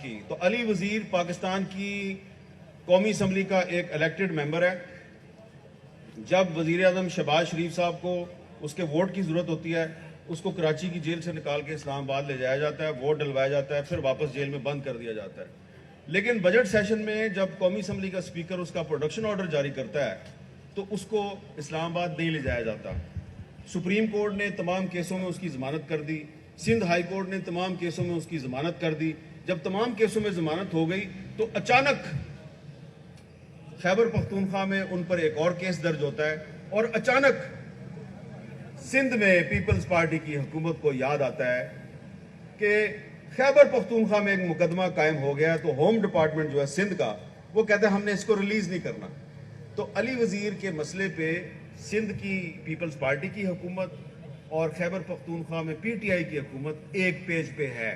کی تو علی وزیر پاکستان کی قومی اسمبلی کا ایک الیکٹڈ ممبر ہے. جب وزیر اعظم شہباز شریف صاحب کو اس کے ووٹ کی ضرورت ہوتی ہے اس کو کراچی کی جیل سے نکال کے اسلام آباد لے جایا جاتا ہے, ووٹ ڈلوایا جاتا ہے, پھر واپس جیل میں بند کر دیا جاتا ہے. لیکن بجٹ سیشن میں جب قومی اسمبلی کا اسپیکر اس کا پروڈکشن آرڈر جاری کرتا ہے تو اس کو اسلام آباد نہیں لے جایا جاتا. سپریم کورٹ نے تمام کیسوں میں اس کی ضمانت کر دی, سندھ ہائی کورٹ نے تمام کیسوں میں اس کی ضمانت کر دی. جب تمام کیسوں میں ضمانت ہو گئی تو اچانک خیبر پختونخوا میں ان پر ایک اور کیس درج ہوتا ہے, اور اچانک سندھ میں پیپلز پارٹی کی حکومت کو یاد آتا ہے کہ خیبر پختونخوا میں ایک مقدمہ قائم ہو گیا, تو ہوم ڈپارٹمنٹ جو ہے سندھ کا وہ کہتے ہیں ہم نے اس کو ریلیز نہیں کرنا. تو علی وزیر کے مسئلے پہ سندھ کی پیپلز پارٹی کی حکومت اور خیبر پختونخوا میں پی ٹی آئی کی حکومت ایک پیج پہ ہے.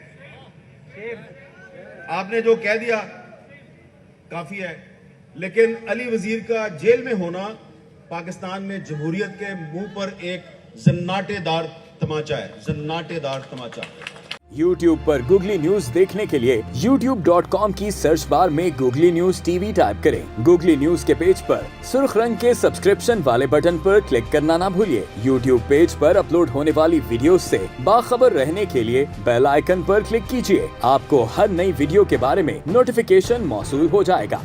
آپ نے جو کہہ دیا کافی ہے, لیکن علی وزیر کا جیل میں ہونا پاکستان میں جمہوریت کے منہ پر ایک زناٹے دار تماچا ہے, زناٹے دار تماچا. YouTube پر گوگلی نیوز دیکھنے کے لیے youtube.com کی سرچ بار میں googly news T V type کریں. گوگلی نیوز کے پیج پر سرخ رنگ کے سبسکرپشن والے بٹن پر کلک کرنا نہ بھولیے. YouTube پیج پر اپلوڈ ہونے والی ویڈیوز سے باخبر رہنے کے لیے بیل آئیکن پر کلک کیجیے. آپ کو ہر نئی ویڈیو کے بارے میں نوٹیفیکیشن موصول ہو جائے گا.